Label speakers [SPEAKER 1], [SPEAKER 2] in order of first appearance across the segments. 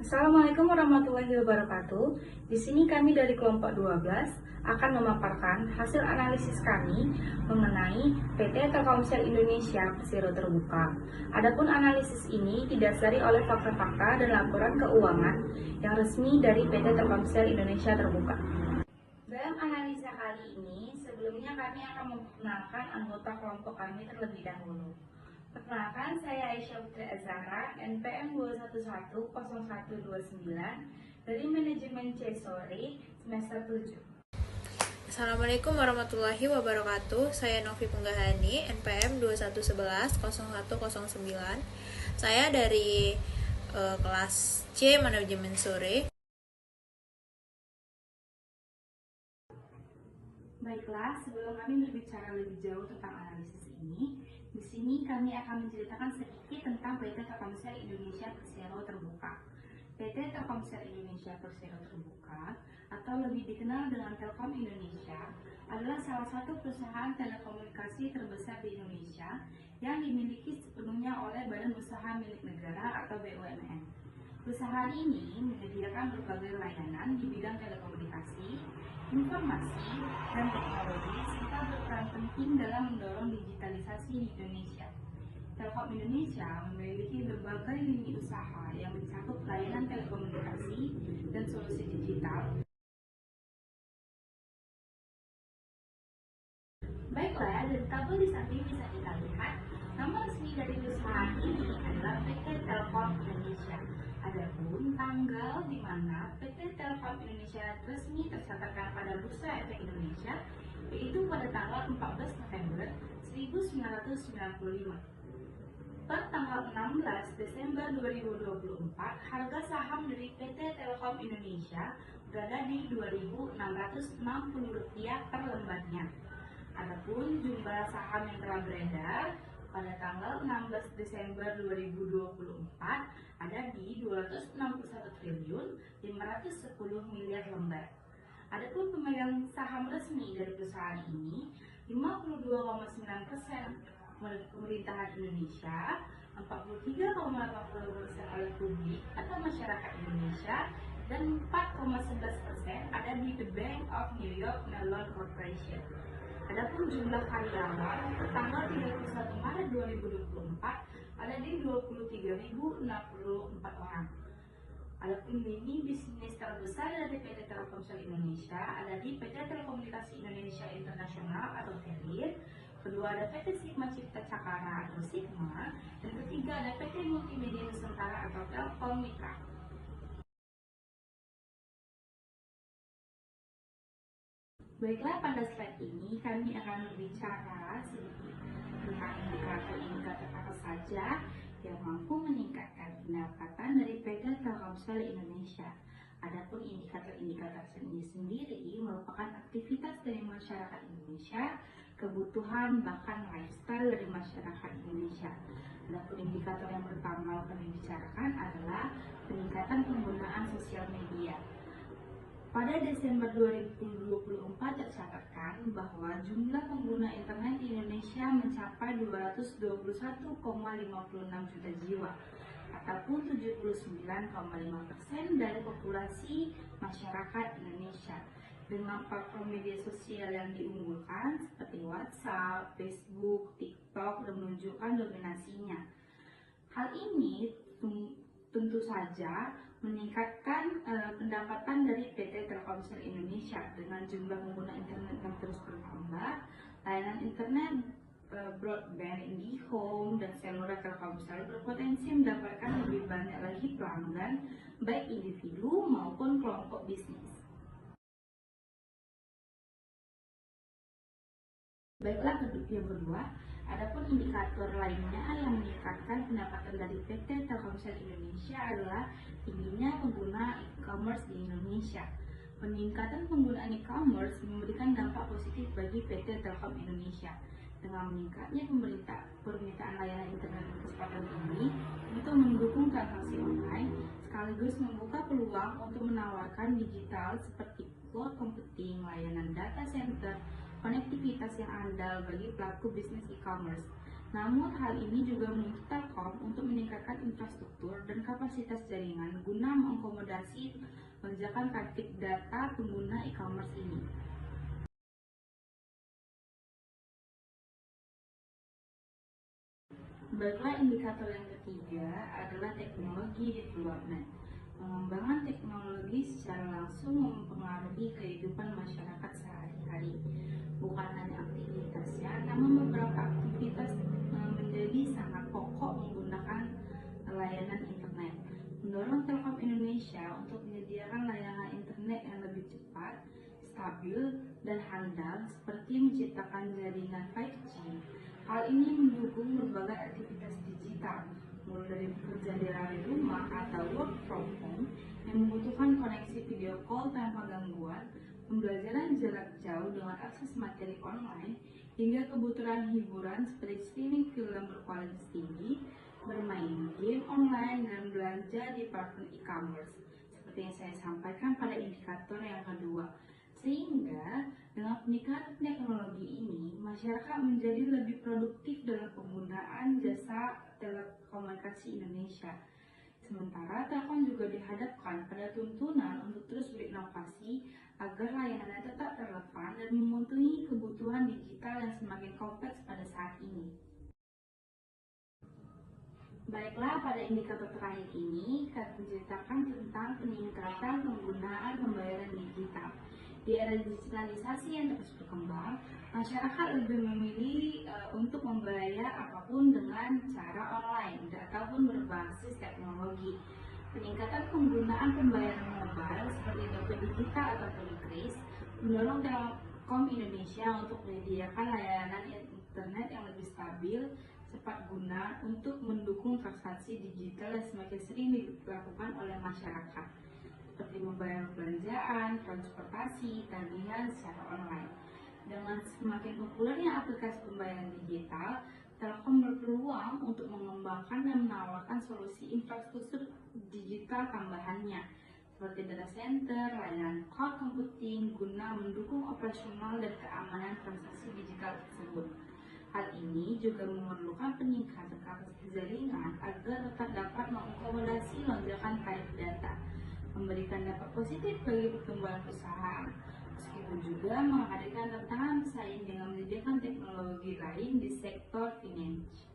[SPEAKER 1] Assalamualaikum warahmatullahi wabarakatuh. Di sini kami dari kelompok 12 akan memaparkan hasil analisis kami mengenai PT Telkomsel Indonesia Persero Terbuka. Adapun analisis ini didasari oleh fakta-fakta dan laporan keuangan yang resmi dari PT Telkomsel Indonesia Terbuka. Dalam analisa kali ini, sebelumnya kami akan memperkenalkan anggota kelompok kami terlebih dahulu. Perkenalkan, saya Aisyah Putri Azhara, NPM 2110129 dari Manajemen C Sore semester 7.
[SPEAKER 2] Assalamualaikum warahmatullahi wabarakatuh. Saya Novi Punggahani, NPM 2110109. Saya dari kelas C Manajemen Sore.
[SPEAKER 1] Baiklah, sebelum kami berbicara lebih jauh tentang analisis ini, di sini kami akan menceritakan sedikit tentang PT Telkomsel Indonesia Persero Terbuka. PT Telkomsel Indonesia Persero Terbuka, atau lebih dikenal dengan Telkom Indonesia, adalah salah satu perusahaan telekomunikasi terbesar di Indonesia yang dimiliki sepenuhnya oleh Badan Usaha Milik Negara atau BUMN. Perusahaan ini menyediakan berbagai layanan di bidang telekomunikasi, informasi, dan teknologi, serta berperan penting dalam mendorong digitalisasi di Indonesia. Telkom Indonesia memiliki berbagai lini usaha yang mencakup layanan telekomunikasi dan solusi digital. Baiklah, dari tabel di samping bisa kita lihat, nama resmi dari perusahaan ini adalah PT Telkom Indonesia. Adapun tanggal di mana PT Telkom Indonesia resmi tercatatkan pada Bursa Efek Indonesia yaitu pada tanggal 14 November 1995. Per tanggal 16 Desember 2024, harga saham dari PT Telkom Indonesia berada di Rp2.660 per lembarnya. Adapun jumlah saham yang telah beredar pada tanggal 16 Desember 2024 ada di 261.510 miliar lembar. Adapun pemegang saham resmi dari perusahaan ini 52,9% pemerintahan Indonesia, 43,80% oleh publik atau masyarakat Indonesia, dan 4,11% ada di The Bank of New York Mellon Corporation. Adapun jumlah karyawan per tanggal 31 Maret 2024 ada di 23.064 orang. Adapun lini bisnis terbesar dari PT Telkomsel Indonesia ada di PT Telekomunikasi Indonesia Internasional atau TELIN, kedua ada PT Sigma Cipta Cakara atau Sigma, dan ketiga ada PT Multimedia Nusantara atau Telkom Mitra. Baiklah, pada slide ini kami akan berbicara sedikit tentang indikator-indikator apa saja yang mampu meningkatkan pendapatan dari PT Telkomsel Indonesia. Adapun indikator-indikator ini sendiri merupakan aktivitas dari masyarakat Indonesia, kebutuhan bahkan lifestyle dari masyarakat Indonesia. Adapun indikator yang pertama kami bicarakan adalah peningkatan penggunaan sosial media. Pada Desember 2024 tercatatkan bahwa jumlah pengguna internet di Indonesia mencapai 221,56 juta jiwa, ataupun 79,5% dari populasi masyarakat Indonesia, dengan platform media sosial yang diunggulkan seperti WhatsApp, Facebook, TikTok dan menunjukkan dominasinya. Hal ini tentu saja meningkatkan pendapatan dari PT Telkomsel Indonesia dengan jumlah pengguna internet yang terus bertambah. Layanan internet broadband, IndiHome, dan seluler Telkomsel berpotensi mendapatkan lebih banyak lagi pelanggan, baik individu maupun kelompok bisnis. Baiklah, yang kedua, adapun indikator lainnya yang meningkatkan pendapatan dari PT Telkomsel Indonesia adalah tingginya pengguna e-commerce di Indonesia. Peningkatan penggunaan e-commerce memberikan dampak positif bagi PT Telkom Indonesia. Dengan meningkatnya permintaan layanan internet berkecepatan tinggi untuk mendukung transaksi online, sekaligus membuka peluang untuk menawarkan digital seperti cloud computing, layanan data center, konektivitas yang andal bagi pelaku bisnis e-commerce. Namun hal ini juga menuntut Telkom untuk meningkatkan infrastruktur dan kapasitas jaringan guna mengakomodasi lonjakan trafik data pengguna e-commerce ini. Baiklah, indikator yang ketiga adalah teknologi development. Pengembangan teknologi secara langsung mempengaruhi kehidupan masyarakat sehari-hari. Bukan hanya aktivitasnya, namun beberapa aktivitas menjadi sangat pokok menggunakan layanan internet. Mendorong Telkom Indonesia untuk menyediakan layanan internet yang lebih cepat, stabil, dan handal seperti menciptakan jaringan 5G. Hal ini mendukung berbagai aktivitas digital, mulai dari bekerja dari rumah atau work from home yang membutuhkan koneksi video call tanpa gangguan, pembelajaran jarak jauh dengan akses materi online, hingga kebutuhan hiburan seperti streaming film berkualitas tinggi, bermain game online, dan belanja di platform e-commerce, seperti yang saya sampaikan pada indikator yang kedua. Sehingga dengan peningkatan teknologi ini, masyarakat menjadi lebih produktif dalam penggunaan jasa telekomunikasi Indonesia. Sementara Telkom juga dihadapkan pada tuntunan untuk terus berinovasi agar layanannya tetap relevan dan memenuhi kebutuhan digital yang semakin kompleks pada saat ini. Baiklah, pada indikator terakhir ini, kami menceritakan tentang peningkatan penggunaan pembayaran digital. Di era digitalisasi yang terus berkembang, masyarakat lebih memilih untuk membayar apapun dengan cara online ataupun berbasis teknologi. Peningkatan penggunaan pembayaran mobile seperti dompet digital ataupun kris mendorong Telkom Indonesia untuk menyediakan layanan internet yang lebih stabil, cepat guna untuk mendukung transaksi digital yang semakin sering dilakukan oleh masyarakat, seperti membayar belanjaan, transportasi, tagihan secara online. Dengan semakin populernya aplikasi pembayaran digital, Telkom berpeluang untuk mengembangkan dan menawarkan solusi infrastruktur digital tambahannya, seperti data center, layanan cloud computing, guna mendukung operasional dan keamanan transaksi digital tersebut. Hal ini juga memerlukan peningkatan kapasitas jaringan agar tetap dapat mengakomodasi lonjakan tarif data, memberikan dampak positif bagi pertumbuhan perusahaan, meskipun juga menghadirkan tantangan bersaing dengan menyediakan teknologi lain di sektor finance.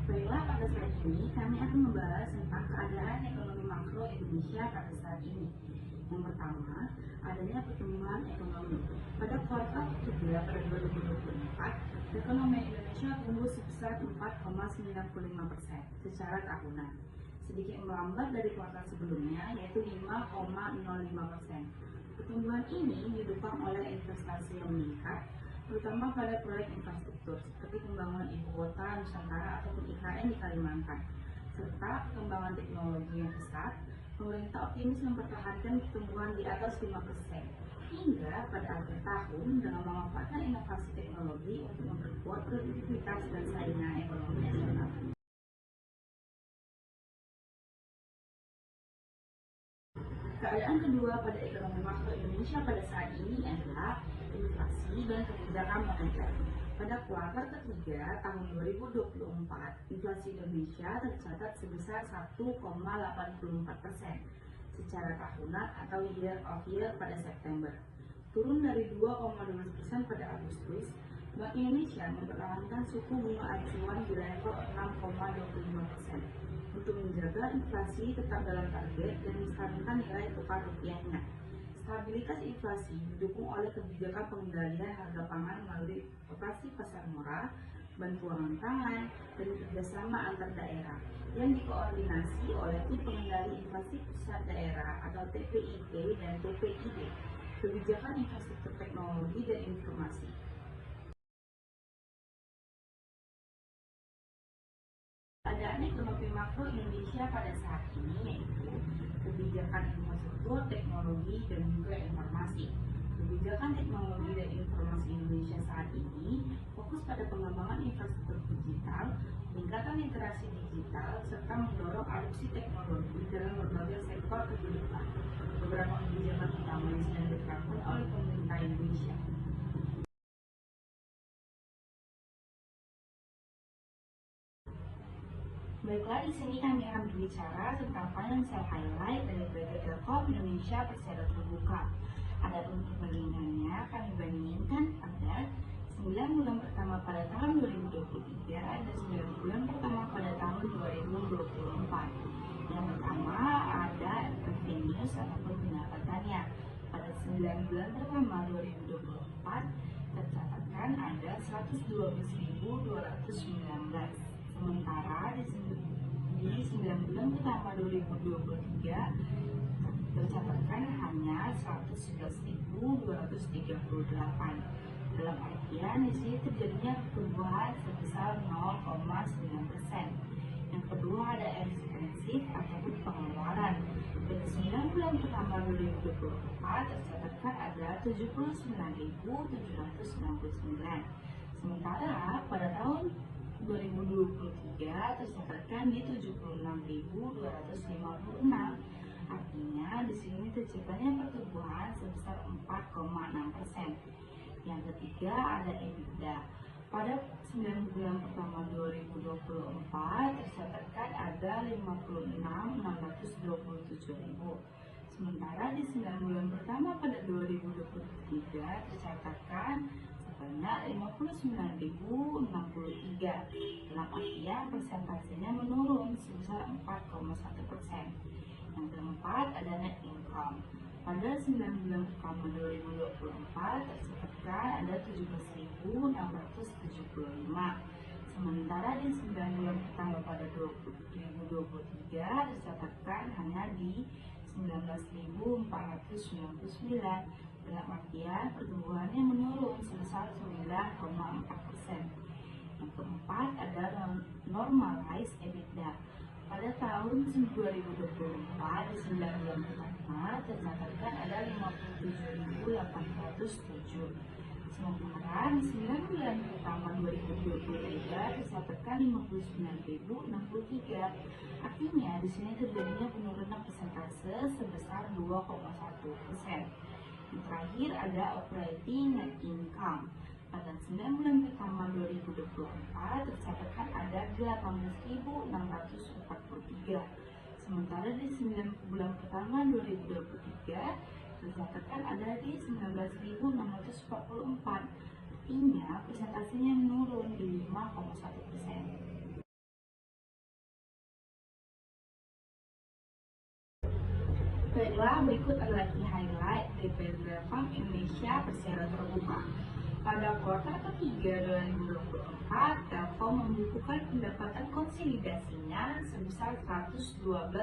[SPEAKER 1] Baiklah, pada saat ini kami akan membahas tentang keadaan ekonomi makro Indonesia pada saat ini. Yang pertama, adanya pertumbuhan ekonomi. Pada kuartal ketiga pada 2024, ekonomi Indonesia tumbuh sebesar 4,95% secara tahunan, sedikit melambat dari kuartal sebelumnya yaitu 5,05%. Pertumbuhan ini didukung oleh investasi yang meningkat, terutama pada proyek infrastruktur seperti pembangunan ibu kota Nusantara ataupun IKN di Kalimantan, serta perkembangan teknologi yang pesat. Pemerintah optimis mempertahankan pertumbuhan di atas 5% hingga pada akhir tahun dengan memanfaatkan inovasi teknologi untuk memperkuat produktivitas dan saingan ekonomi nasional. Keadaan kedua pada ekonomi makro Indonesia pada saat ini adalah inflasi dan kebijakan moneter. Pada kuartal ketiga tahun 2024, inflasi Indonesia tercatat sebesar 1,84% secara tahunan atau year of year pada September, turun dari 2,12% pada Agustus. Bank Indonesia mempertahankan suku bunga acuan di level 6,25% untuk menjaga inflasi tetap dalam target dan menstabilkan nilai tukar rupiahnya. Stabilitas inflasi didukung oleh kebijakan pengendalian harga pangan melalui operasi pasar murah, bantuan pangan, dan kerjasama antar daerah yang dikoordinasi oleh Tim Pengendali Inflasi Pusat Daerah atau TPID dan TPID, Kebijakan Infrastruktur Teknologi dan Informasi. Keadaan ekonomi makro Indonesia pada saat ini yaitu kebijakan infrastruktur, teknologi, dan juga informasi. Kebijakan teknologi dan informasi Indonesia saat ini fokus pada pengembangan infrastruktur digital, peningkatan literasi digital, digital serta mendorong adopsi teknologi dalam berbagai sektor kehidupan. Beberapa kebijakan utama yang sedang diterapkan oleh pemerintah Indonesia. Baiklah, di sini kami akan berbicara tentang financial highlight dari PT Telkom Indonesia Persero Terbuka. Adapun perbandingannya kami bandingkan pada 9 bulan pertama pada tahun 2023 dan 9 bulan pertama pada tahun 2024. Yang pertama ada revenue ataupun pendapatannya. Pada 9 bulan pertama 2024 tercatatkan ada 112.219. Sementara di 9 bulan pertama 2023 tercatatkan hanya 111.238. Dalam artian di sini terjadinya pertumbuhan sebesar 0,9%. Yang kedua ada expensive ataupun pengeluaran. Pada 9 bulan pertama 2024 tercatatkan ada 79.769. Sementara pada tahun 2023 tercatatkan di 76.256. Artinya di sini terciptanya pertumbuhan sebesar 4,6%. Yang ketiga ada EBITDA. Pada 9 bulan pertama 2024 tercatatkan ada 56.627.000. Sementara di 9 bulan pertama pada 2023 tercatatkan sebanyak 59.063. Dalam artian persentasenya menurun sebesar 4,1%. Yang keempat ada net income. Pada 9 bulan pertama 2024 tercatatkan ada 17.675. Sementara di 9 bulan pertama pada 2023 tercatatkan hanya di 19.499. Dalam artian pertumbuhannya menurun sebesar 9,4%. Yang keempat adalah normalized EBITDA. Pada tahun 2024 di 9 bulan pertama tercatatkan ada 57.807. Sementara di 9 bulan pertama 2023 tercatatkan 59.063. Artinya di sini terjadinya penurunan persentase sebesar 2,1%. Yang terakhir ada operating net income. Pada 9 bulan pertama 2024 tercatatkan ada 18.643. Sementara di 9 bulan pertama 2023 tercatatkan ada di 19.644. Artinya persentasenya menurun di 5,1%. Baiklah, berikut adalah key highlight dari PT Telkom Indonesia Persero Terbuka. Pada kuartal ketiga 2024, Telkom membukukan pendapatan konsolidasinya sebesar 112,2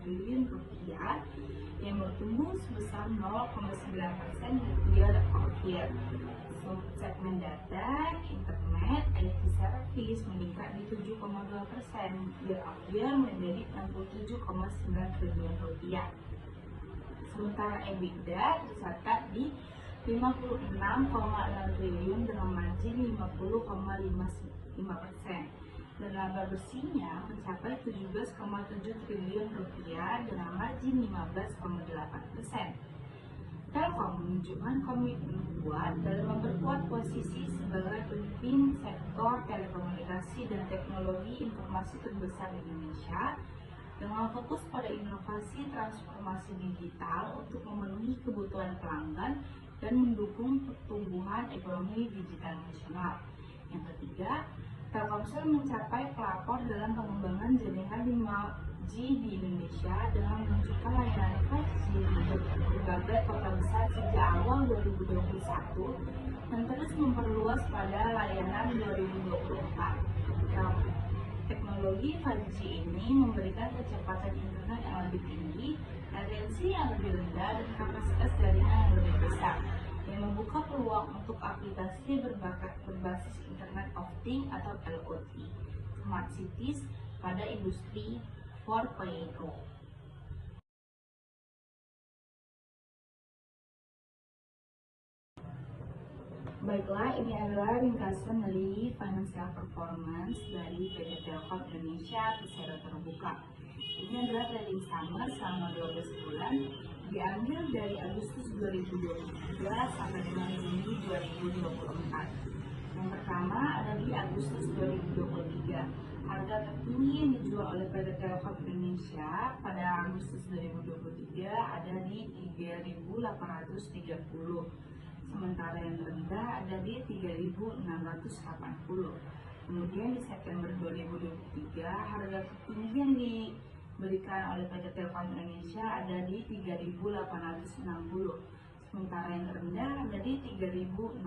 [SPEAKER 1] triliun rupiah yang bertumbuh sebesar 0,9% year-over-year. Segmen data, internet, IT service meningkat di 7,2% year-over-year menjadi 67,9 triliun rupiah. Sementara EBITDA tercatat di 56,6 triliun dengan margin 50,5%. Dan laba bersihnya mencapai 17,7 triliun rupiah dengan margin 15,8%. Telkom menunjukkan komitmen kuat dalam memperkuat posisi sebagai pemimpin sektor telekomunikasi dan teknologi informasi terbesar di Indonesia dengan fokus pada inovasi transformasi digital untuk memenuhi kebutuhan pelanggan dan mendukung pertumbuhan ekonomi digital nasional. Yang ketiga, Telkomsel mencapai pelapor dalam pengembangan jaringan 5G di Indonesia dengan meluncurkan layanan 5G di berbagai kota besar sejak awal 2021 dan terus memperluas pada layanan 2024. Teknologi 5G ini memberikan kecepatan internet yang lebih tinggi, latensi yang lebih rendah, dan kapasitas jaringan yang lebih besar, yang membuka peluang untuk aplikasi berbasis Internet of Things atau IoT, Smart Cities pada industri 4.0. Baiklah, ini adalah ringkasan dari financial performance dari PT Telkom Indonesia Persero Terbuka. Ini adalah trading summer selama 12 bulan, diambil dari Agustus 2023 sampai dengan Juni 2024. Yang pertama ada di Agustus 2023. Harga tertinggi yang dijual oleh PT Telkom Indonesia pada Agustus 2023 ada di 3.830. Sementara yang terendah ada di 3.680. Kemudian di September 2023 harga tertinggi yang diberikan oleh PT Telkom Indonesia ada di 3.860. Sementara yang terendah ada di 3.680.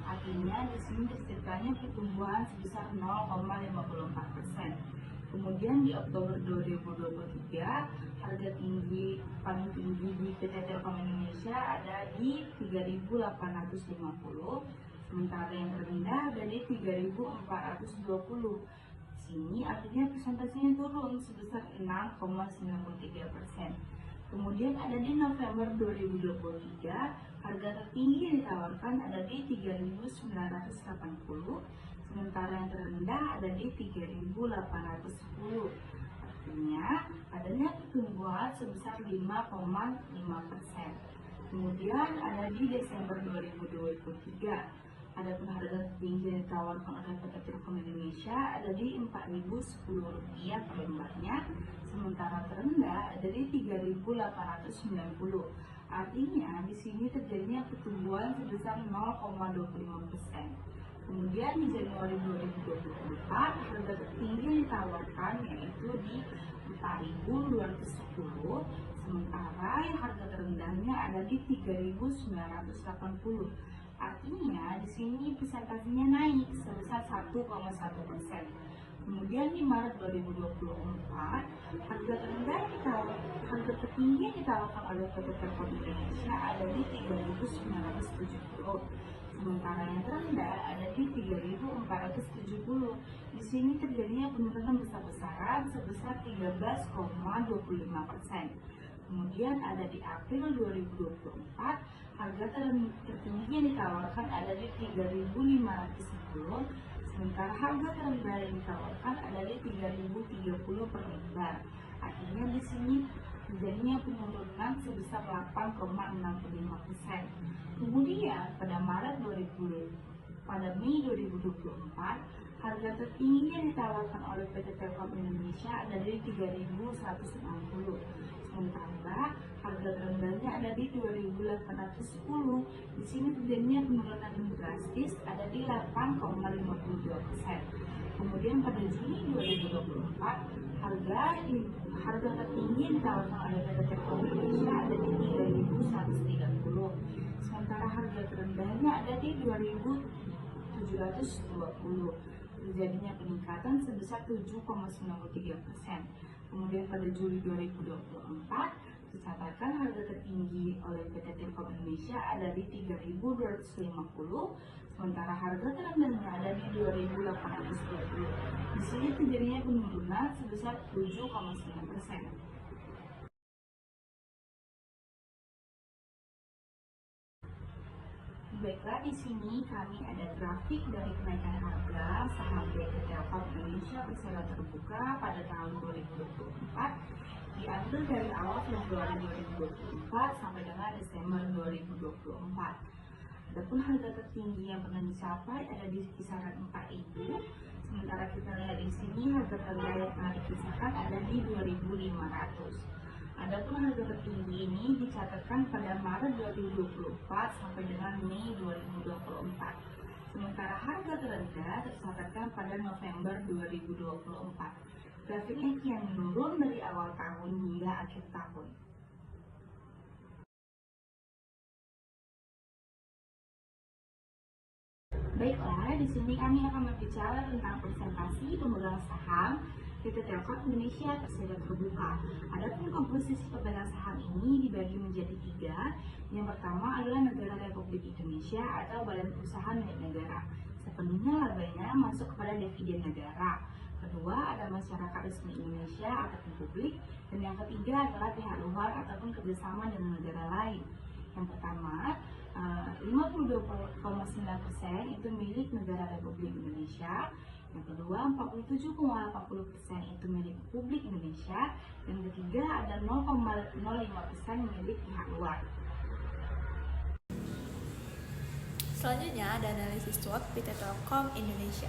[SPEAKER 1] Artinya di sini ceritanya pertumbuhan sebesar 0,54%. Kemudian di Oktober 2023 harga paling tinggi di PT Telkom Indonesia ada di 3.850, sementara yang terendah ada di 3.420. Sini artinya persentasenya turun sebesar 6,93%. Kemudian ada di November 2023 harga tertinggi yang ditawarkan ada di 3.980, sementara yang terendah ada di 3.810. Artinya adanya pertumbuhan sebesar 5,5%. Kemudian ada di Desember 2023. Adapun harga tertinggi yang ditawarkan oleh PT Telkom Indonesia ada di Rp4.010 per lembarnya, sementara terendah ada di Rp3.890. Artinya di sini terjadinya pertumbuhan sebesar 0,25%. Kemudian di Januari 2024 harga tertinggi yang ditawarkan yaitu di Rp4.210, sementara yang harga terendahnya ada di Rp3.980. Artinya di sini persentasenya naik sebesar 1,1%. Kemudian di Maret 2024 harga tertinggi yang ditawarkan oleh PT Telkom Indonesia ada di Rp3.970. Sementara yang terendah ada di 3.470. Di sini terjadinya penurunan besar-besaran sebesar 13,25%. Kemudian ada di April 2024, harga tertinggi yang ditawarkan ada di 3.510, sementara harga terendah yang ditawarkan ada di 3.030 per lembar. Artinya di sini terjadinya penurunan sebesar 8,65%. Kemudian pada Mei 2024, harga tertinggi yang ditawarkan oleh PT Telkom Indonesia ada di 3.160. Sementara harga terendahnya ada di 2.810. Di sini terjadinya penurunan yang drastis ada di 8,52%. Kemudian pada Juni 2024 harga tertinggi yang ditawarkan oleh PT Telkom Indonesia ada di 3.130. Sementara harga terendahnya ada di 2.720. Terjadinya peningkatan sebesar 7,93%. Kemudian pada Juli 2024 dicatatkan harga tertinggi oleh PT Telkom Indonesia ada di 3.250, sementara harga terendahnya ada di 2.820. Di sini terjadinya penurunan sebesar 7,9%. Baiklah, di sini kami ada grafik dari kenaikan harga saham PT Telkom Indonesia Persero Terbuka pada tahun 2024, diambil dari awal Februari 2024 sampai dengan Desember 2024. Adapun harga tertinggi yang pernah dicapai ada di kisaran 4.000, sementara kita lihat di sini harga terendah yang pernah dikisahkan ada di 2.500. Adapun harga tertinggi ini dicatatkan pada Maret 2024 sampai dengan Mei 2024. Sementara harga terendah tercatatkan pada November 2024. Grafiknya kian menurun dari awal tahun hingga akhir tahun. Baiklah, di sini kami akan berbicara tentang presentasi pemegang saham PT Telkom Indonesia Persero Terbuka. Adapun komposisi pemegang saham ini dibagi menjadi 3. Yang pertama adalah Negara Republik Indonesia atau Badan Usaha Milik Negara. Sepenuhnya labanya masuk kepada dividen negara. Kedua ada masyarakat resmi Indonesia ataupun publik. Dan yang ketiga adalah pihak luar ataupun kerjasama dengan negara lain. Yang pertama, 52,9% itu milik negara Republik Indonesia. Yang kedua, 47,80% itu milik Republik Indonesia. Dan ketiga ada 0,05% milik pihak luar.
[SPEAKER 2] Selanjutnya ada analisis SWOT PT Telkom Indonesia.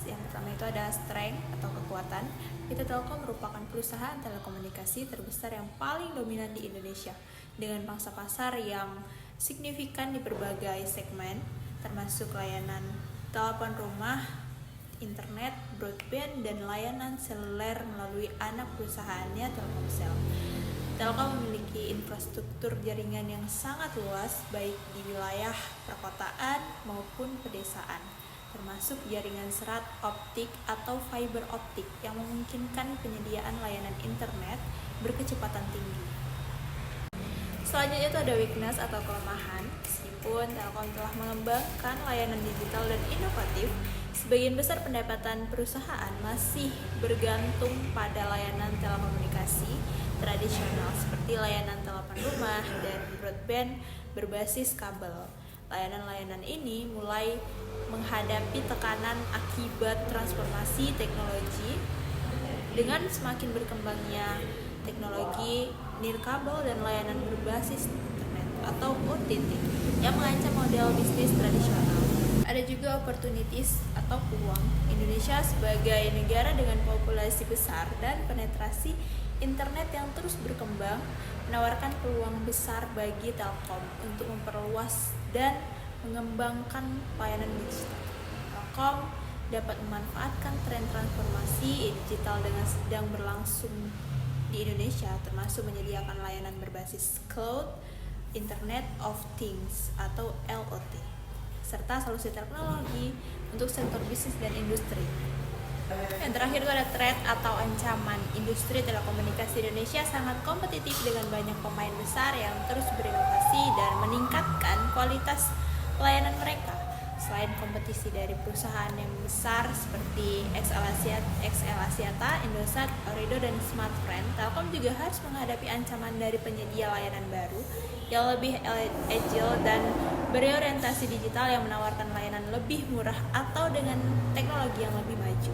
[SPEAKER 2] Yang pertama itu ada strength atau kekuatan. PT Telkom merupakan perusahaan telekomunikasi terbesar yang paling dominan di Indonesia dengan pangsa pasar yang signifikan di berbagai segmen, termasuk layanan telepon rumah, internet, broadband, dan layanan seluler melalui anak perusahaannya Telkomsel. Telkom memiliki infrastruktur jaringan yang sangat luas baik di wilayah perkotaan maupun pedesaan, termasuk jaringan serat optik atau fiber optik yang memungkinkan penyediaan layanan internet berkecepatan tinggi. Selanjutnya itu ada weakness atau kelemahan. Meskipun Telkom telah mengembangkan layanan digital dan inovatif, sebagian besar pendapatan perusahaan masih bergantung pada layanan telekomunikasi tradisional seperti layanan telepon rumah dan broadband berbasis kabel. Layanan-layanan ini mulai menghadapi tekanan akibat transformasi teknologi dengan semakin berkembangnya teknologi nirkabel dan layanan berbasis internet atau OTT yang mengancam model bisnis tradisional. Ada juga opportunities atau peluang. Indonesia sebagai negara dengan populasi besar dan penetrasi internet yang terus berkembang menawarkan peluang besar bagi Telkom untuk memperluas dan mengembangkan layanan digital. Telkom dapat memanfaatkan tren transformasi digital dengan sedang berlangsung di Indonesia, termasuk menyediakan layanan berbasis cloud, Internet of Things atau LOT, serta solusi teknologi untuk sektor bisnis dan industri. Yang terakhir itu ada threat atau ancaman. Industri telekomunikasi Indonesia sangat kompetitif dengan banyak pemain besar yang terus berinovasi dan meningkatkan kualitas pelayanan mereka. Selain kompetisi dari perusahaan yang besar seperti XL Axiata, Indosat, Ooredoo, dan Smartfren, Telkom juga harus menghadapi ancaman dari penyedia layanan baru yang lebih agile dan berorientasi digital yang menawarkan layanan lebih murah atau dengan teknologi yang lebih maju.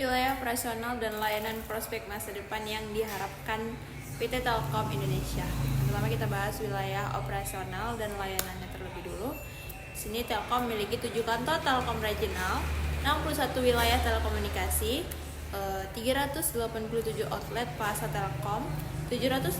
[SPEAKER 2] Wilayah operasional dan layanan prospek masa depan yang diharapkan PT Telkom Indonesia. Pertama kita bahas wilayah operasional dan layanannya terlebih dulu. Di sini Telkom memiliki 7 kantor Telkom regional, 61 wilayah telekomunikasi, 387 outlet Plaza Telkom, 750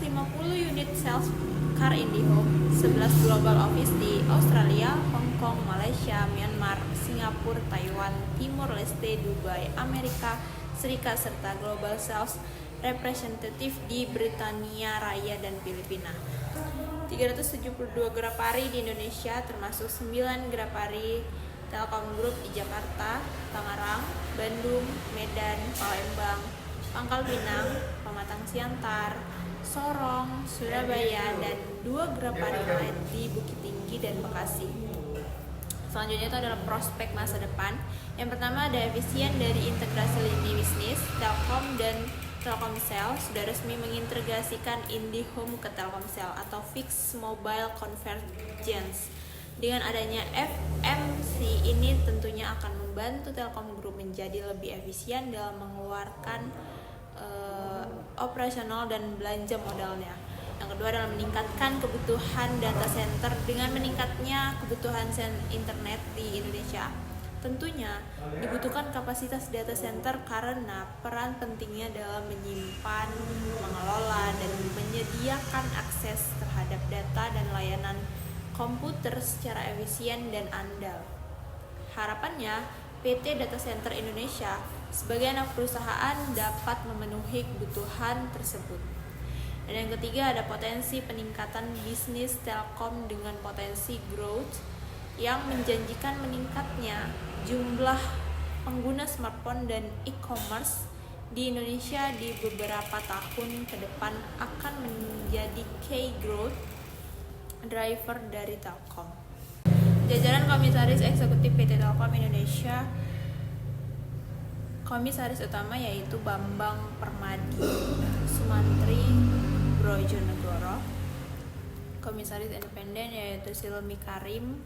[SPEAKER 2] unit sales car IndiHome, 11 global office di Australia, Hong Kong, Malaysia, Myanmar, Singapura, Taiwan, Timor Leste, Dubai, Amerika Serikat, serta global sales representative di Britania Raya dan Filipina. 372 Grapari di Indonesia, termasuk 9 Grapari Telkom Group di Jakarta, Tangerang, Bandung, Medan, Palembang, Pangkal Pinang, Pematang Siantar, Sorong, Surabaya, dan 2 Grapari lain di Bukit Tinggi dan Bekasi. Selanjutnya itu adalah prospek masa depan. Yang pertama ada efisien dari integrasi lini bisnis. Telkom dan Telkomsel sudah resmi mengintegrasikan IndiHome ke Telkomsel atau Fixed Mobile Convergence. Dengan adanya FMC ini tentunya akan membantu Telkom Group menjadi lebih efisien dalam mengeluarkan operasional dan belanja modalnya. Yang kedua adalah meningkatkan kebutuhan data center dengan meningkatnya kebutuhan internet di Indonesia. Tentunya dibutuhkan kapasitas data center karena peran pentingnya dalam menyimpan, mengelola, dan menyediakan akses terhadap data dan layanan komputer secara efisien dan andal. Harapannya, PT Data Center Indonesia sebagai anak perusahaan dapat memenuhi kebutuhan tersebut. Dan yang ketiga ada potensi peningkatan bisnis Telkom dengan potensi growth yang menjanjikan meningkatnya jumlah pengguna smartphone dan e-commerce di Indonesia di beberapa tahun ke depan akan menjadi key growth driver dari Telkom. Jajaran Komisaris Eksekutif PT Telkom Indonesia, Komisaris Utama yaitu Bambang Permadi Sumantri Brojonegoro, Komisaris Independen yaitu Silmi Karim,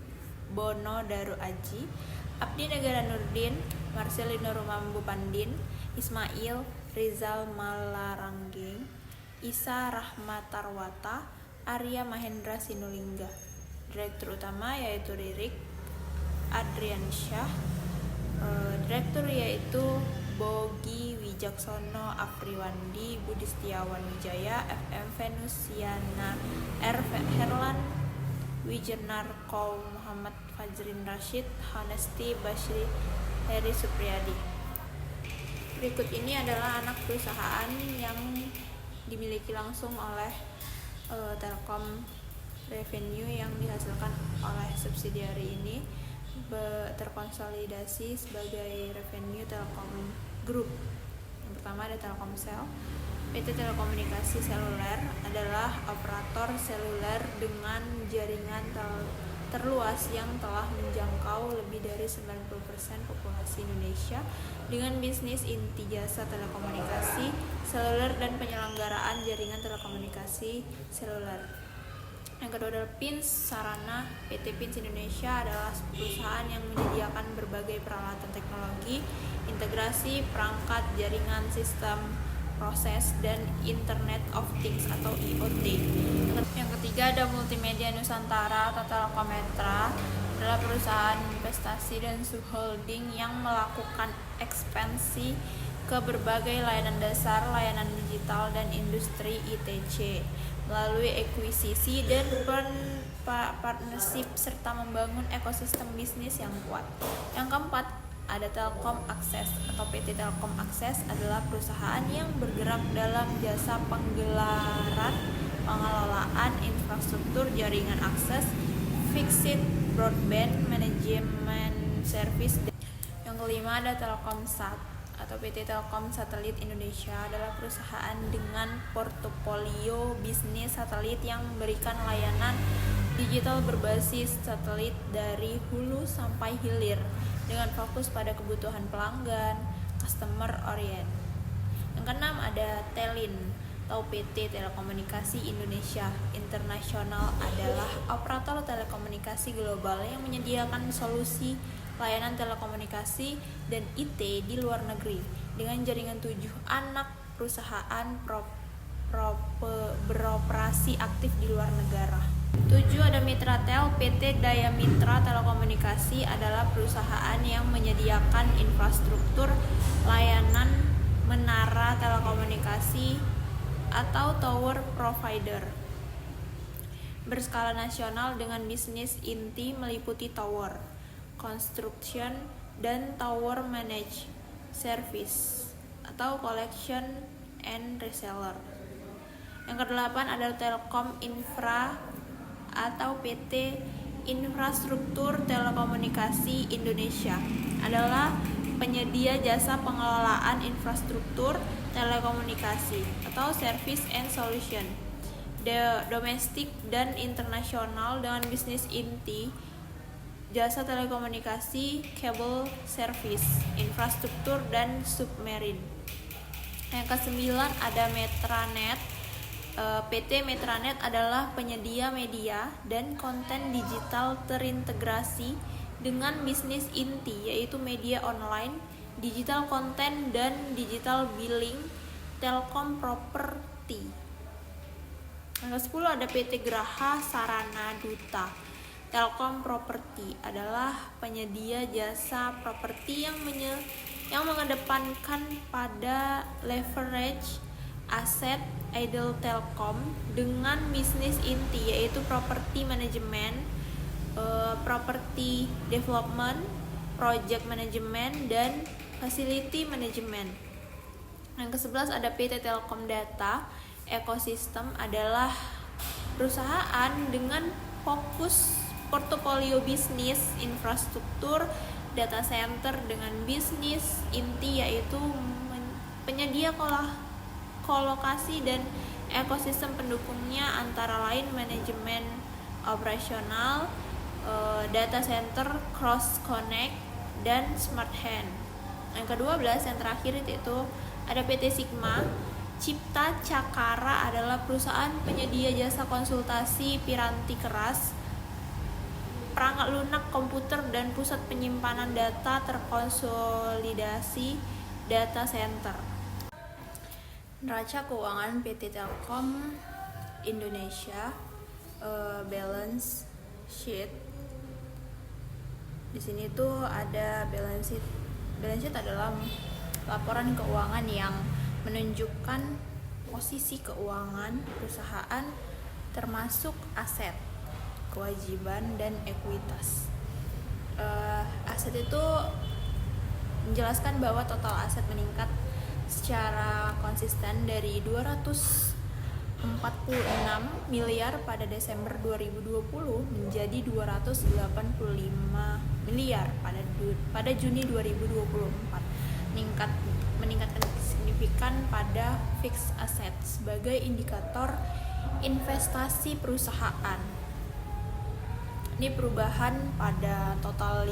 [SPEAKER 2] Bono Daru Aji, Abdi Negara Nurdin, Marcelino Rumambu Pandin, Ismail Rizal Malaranggeng, Isa Rahmatarwata, Arya Mahendra Sinulinga. Direktur utama yaitu Ririk Adriansyah, direktur yaitu Bogi Wijaksono, Afriwandi, Budi Setiawan Wijaya, FM Venusiana, Herlan Wijenarko, Muhammad Fajrin Rashid, Honesti Basri, Heri Supriyadi. Berikut ini adalah anak perusahaan yang dimiliki langsung oleh Telkom. Revenue yang dihasilkan oleh subsidiari ini terkonsolidasi sebagai revenue Telkom Group. Yang pertama ada Telkomsel. PT Telekomunikasi Seluler adalah operator seluler dengan jaringan terluas yang telah menjangkau lebih dari 90% populasi Indonesia dengan bisnis inti jasa telekomunikasi seluler dan penyelenggaraan jaringan telekomunikasi seluler. Yang kedua adalah PINS Sarana. PT PINS Indonesia adalah perusahaan yang menyediakan berbagai peralatan teknologi, integrasi, perangkat, jaringan, sistem, proses, dan Internet of Things atau IoT. Yang ketiga ada Multimedia Nusantara atau Telkometra, adalah perusahaan investasi dan subholding yang melakukan ekspansi ke berbagai layanan dasar, layanan digital, dan industri ITC melalui ekuisisi dan partnership serta membangun ekosistem bisnis yang kuat. Yang keempat ada Telkom Akses atau PT Telkom Akses adalah perusahaan yang bergerak dalam jasa pengelolaan infrastruktur jaringan akses, fixed broadband, manajemen service. Yang kelima ada Telkomsat atau PT Telkom Satelit Indonesia adalah perusahaan dengan portofolio bisnis satelit yang memberikan layanan digital berbasis satelit dari hulu sampai hilir dengan fokus pada kebutuhan pelanggan, customer orient. Yang keenam ada Telin atau PT Telekomunikasi Indonesia Internasional adalah operator telekomunikasi global yang menyediakan solusi layanan telekomunikasi dan IT di luar negeri dengan jaringan 7 anak perusahaan beroperasi aktif di luar negara. 7 ada Mitratel. PT Daya Mitra Telekomunikasi adalah perusahaan yang menyediakan infrastruktur layanan menara telekomunikasi atau tower provider berskala nasional dengan bisnis inti meliputi tower construction dan tower manage service atau collection and reseller. Yang kedelapan ada Telkom Infra atau PT Infrastruktur Telekomunikasi Indonesia adalah penyedia jasa pengelolaan infrastruktur telekomunikasi atau service and solution domestik dan internasional dengan bisnis inti jasa telekomunikasi, kabel service, infrastruktur, dan submarine. Yang kesembilan ada Metranet. PT Metranet adalah penyedia media dan konten digital terintegrasi dengan bisnis inti yaitu media online, digital konten, dan digital billing, Telkom Property. Yang ke-10 ada PT Graha Sarana Duta. Telkom Property adalah penyedia jasa properti yang mengedepankan pada leverage aset idle Telkom dengan bisnis inti yaitu property management, property development, project management, dan facility management. Yang ke-11 ada PT Telkom Data Ecosystem adalah perusahaan dengan fokus portofolio bisnis infrastruktur data center dengan bisnis inti yaitu penyedia kolokasi dan ekosistem pendukungnya antara lain manajemen operasional, data center, cross connect, dan smart hand. Yang ke-12 yang terakhir itu ada PT Sigma. Cipta Cakara adalah perusahaan penyedia jasa konsultasi piranti keras, perangkat lunak komputer, dan pusat penyimpanan data terkonsolidasi data center. Neraca keuangan PT Telkom Indonesia, balance sheet. Di sini tuh ada balance sheet. Balance sheet adalah laporan keuangan yang menunjukkan posisi keuangan perusahaan termasuk aset, kewajiban, dan ekuitas. Aset itu menjelaskan bahwa total aset meningkat secara konsisten dari 246 miliar pada Desember 2020 menjadi 285 miliar pada Juni 2024. Meningkatkan signifikan pada fixed asset sebagai indikator investasi perusahaan. Ini perubahan pada total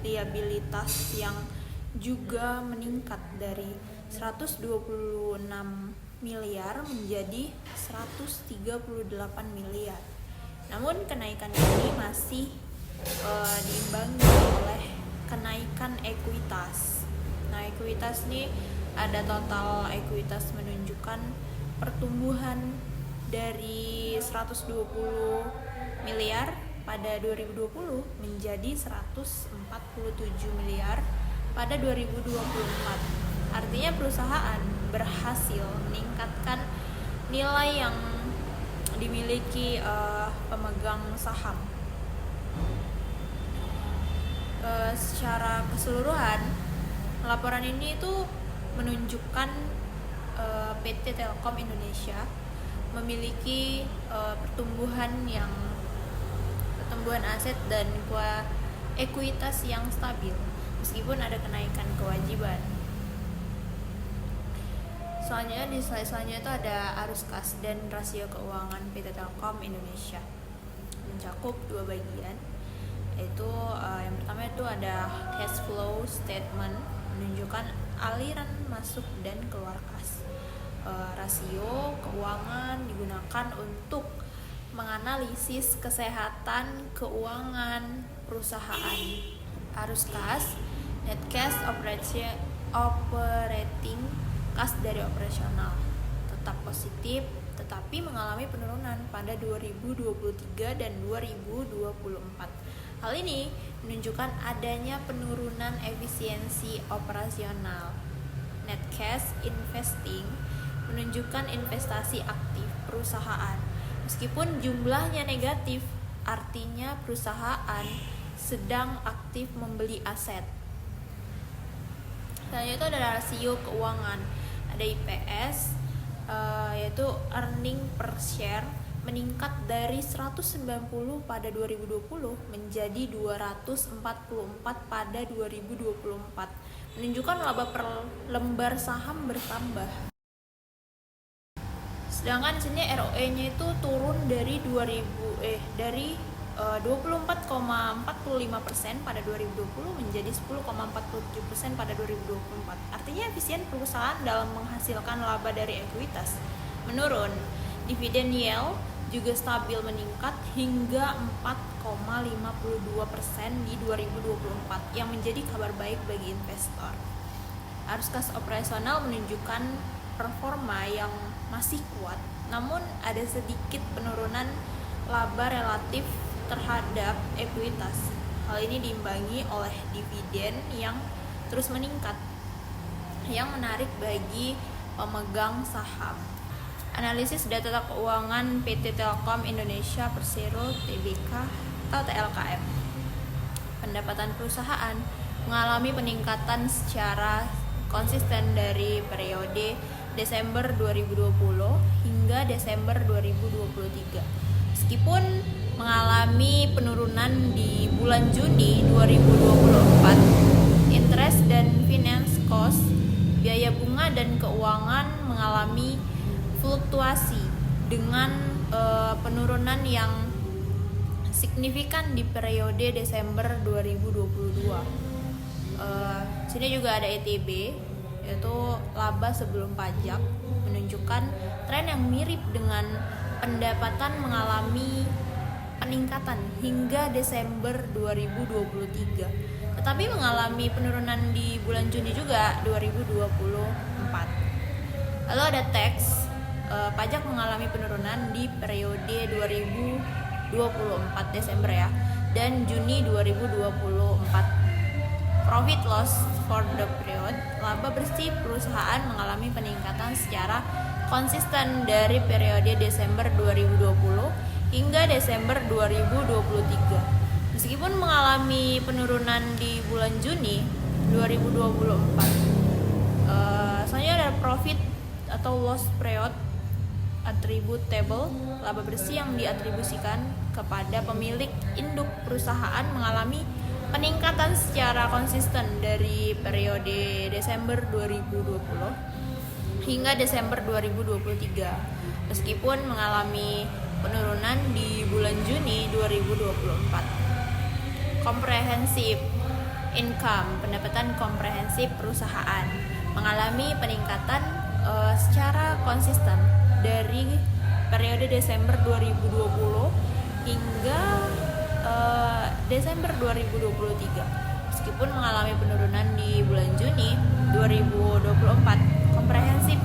[SPEAKER 2] liabilitas yang juga meningkat dari 126 miliar menjadi 138 miliar. Namun kenaikan ini masih diimbangi oleh kenaikan ekuitas. Nah, ekuitas ini ada total ekuitas menunjukkan pertumbuhan dari 120 miliar pada 2020 menjadi 147 miliar pada 2024. Artinya perusahaan berhasil meningkatkan nilai yang dimiliki pemegang saham. Secara keseluruhan, laporan ini itu menunjukkan PT Telkom Indonesia memiliki pertumbuhan aset dan ekuitas yang stabil meskipun ada kenaikan kewajiban. Selanjutnya di slide selanjutnya itu ada arus kas dan rasio keuangan PT Telkom Indonesia, mencakup dua bagian, yaitu yang pertama itu ada cash flow statement, menunjukkan aliran masuk dan keluar kas. Rasio keuangan digunakan untuk menganalisis kesehatan keuangan perusahaan. Arus kas, net cash operating kas dari operasional tetap positif tetapi mengalami penurunan pada 2023 dan 2024. Hal ini menunjukkan adanya penurunan efisiensi operasional. Net cash investing menunjukkan investasi aktif perusahaan. Meskipun jumlahnya negatif, artinya perusahaan sedang aktif membeli aset. Selanjutnya itu ada rasio keuangan, ada IPS, yaitu earning per share meningkat dari 190 pada 2020 menjadi 244 pada 2024, menunjukkan laba per lembar saham bertambah. Sedangkan di sini ROE-nya itu turun dari 24,45% pada 2020 menjadi 10,47% pada 2024. Artinya efisien perusahaan dalam menghasilkan laba dari ekuitas menurun. Dividen yield juga stabil meningkat hingga 4,52% di 2024 yang menjadi kabar baik bagi investor. Arus kas operasional menunjukkan performa yang masih kuat, namun ada sedikit penurunan laba relatif terhadap ekuitas. Hal ini diimbangi oleh dividen yang terus meningkat, yang menarik bagi pemegang saham. Analisis data keuangan PT Telkom Indonesia Persero Tbk atau TLKM. Pendapatan perusahaan mengalami peningkatan secara konsisten dari periode Desember 2020 hingga Desember 2023. Meskipun mengalami penurunan di bulan Juni 2024, interest dan finance cost, biaya bunga dan keuangan mengalami fluktuasi dengan penurunan yang signifikan di periode Desember 2022. Sini juga ada ETB, yaitu laba sebelum pajak, menunjukkan tren yang mirip dengan pendapatan mengalami peningkatan hingga Desember 2023, tetapi mengalami penurunan di bulan Juni juga 2024. Lalu ada tax, pajak mengalami penurunan di periode 2024 Desember ya, dan Juni 2024. Profit loss for the period, laba bersih perusahaan mengalami peningkatan secara konsisten dari periode Desember 2020 hingga Desember 2023. Meskipun mengalami penurunan di bulan Juni 2024. Selanjutnya ada profit atau loss period attributable, laba bersih yang diatribusikan kepada pemilik induk perusahaan mengalami peningkatan secara konsisten dari periode Desember 2020 hingga Desember 2023, meskipun mengalami penurunan di bulan Juni 2024. Comprehensive income, pendapatan komprehensif perusahaan, mengalami peningkatan secara konsisten dari periode Desember 2020 hingga Desember 2023, meskipun mengalami penurunan di bulan Juni 2024. Komprehensif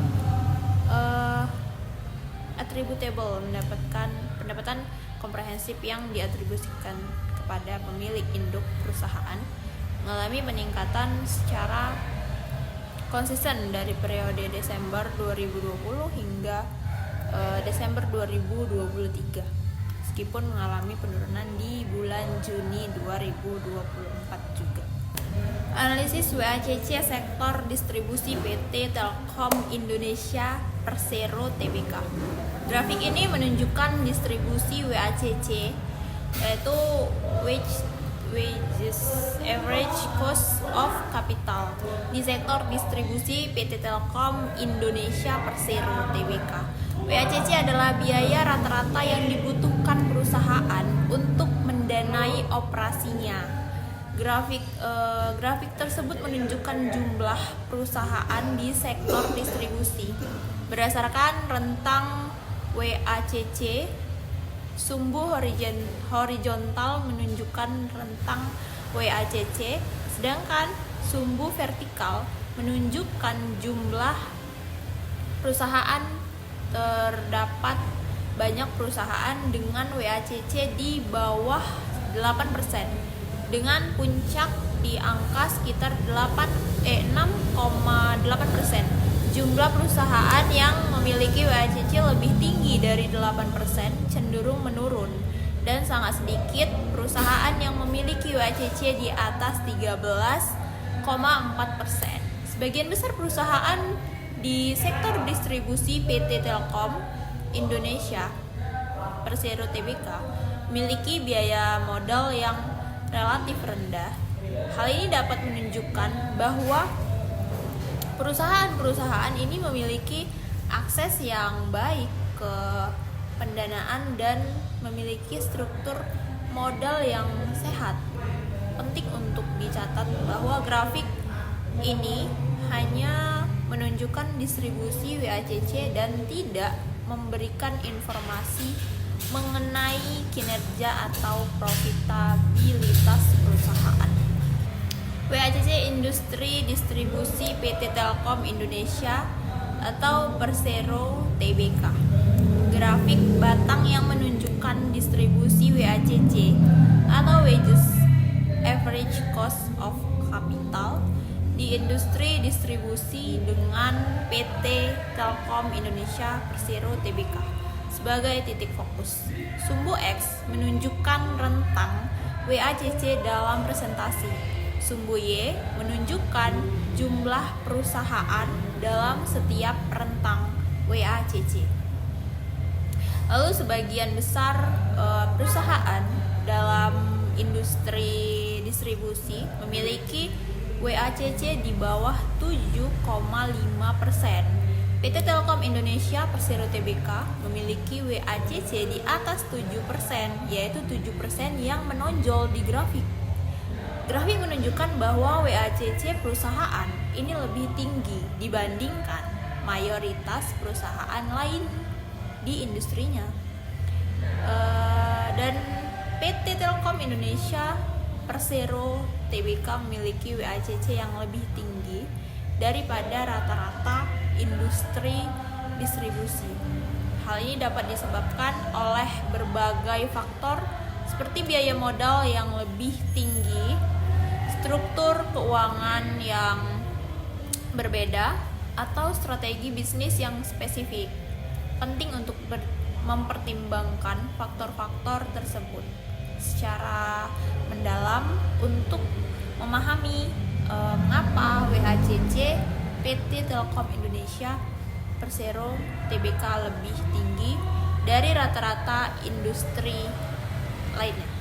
[SPEAKER 2] attributable, mendapatkan pendapatan komprehensif yang diatribusikan kepada pemilik induk perusahaan, mengalami peningkatan secara konsisten dari periode Desember 2020 hingga Desember 2023, meskipun mengalami penurunan di bulan Juni 2024 juga. Analisis WACC sektor distribusi PT Telkom Indonesia Persero Tbk. Grafik ini menunjukkan distribusi WACC, yaitu wages average cost of capital di sektor distribusi PT Telkom Indonesia Persero Tbk. WACC adalah biaya rata-rata yang dibutuhkan perusahaan untuk mendanai operasinya. Grafik tersebut menunjukkan jumlah perusahaan di sektor distribusi berdasarkan rentang WACC. Sumbu horizontal menunjukkan rentang WACC, sedangkan sumbu vertikal menunjukkan jumlah perusahaan. Terdapat banyak perusahaan dengan WACC di bawah 8%, dengan puncak di angka sekitar 6,8%. Jumlah perusahaan yang memiliki WACC lebih tinggi dari 8% cenderung menurun, dan sangat sedikit perusahaan yang memiliki WACC di atas 13,4%. Sebagian besar perusahaan di sektor distribusi PT Telkom Indonesia Persero Tbk memiliki biaya modal yang relatif rendah. Hal ini dapat menunjukkan bahwa perusahaan-perusahaan ini memiliki akses yang baik ke pendanaan dan memiliki struktur modal yang sehat. Penting untuk dicatat bahwa grafik ini hanya menunjukkan distribusi WACC dan tidak memberikan informasi mengenai kinerja atau profitabilitas perusahaan. WACC Industri Distribusi PT Telkom Indonesia atau Persero Tbk. Grafik batang yang menunjukkan distribusi WACC atau wages average cost of capital di industri distribusi dengan PT Telkom Indonesia Persero Tbk sebagai titik fokus. Sumbu X menunjukkan rentang WACC dalam presentasi. Sumbu Y menunjukkan jumlah perusahaan dalam setiap rentang WACC. Lalu sebagian besar perusahaan dalam industri distribusi memiliki WACC di bawah 7,5%. PT Telkom Indonesia Persero Tbk memiliki WACC di atas 7%, yaitu 7% yang menonjol di grafik. Grafik menunjukkan bahwa WACC perusahaan ini lebih tinggi dibandingkan mayoritas perusahaan lain di industrinya. Dan PT Telkom Indonesia Persero Tbk memiliki WACC yang lebih tinggi daripada rata-rata industri distribusi. Hal ini dapat disebabkan oleh berbagai faktor seperti biaya modal yang lebih tinggi, struktur keuangan yang berbeda, atau strategi bisnis yang spesifik. Penting untuk mempertimbangkan faktor-faktor tersebut secara mendalam untuk memahami mengapa WACC PT Telkom Indonesia Persero Tbk lebih tinggi dari rata-rata industri lainnya.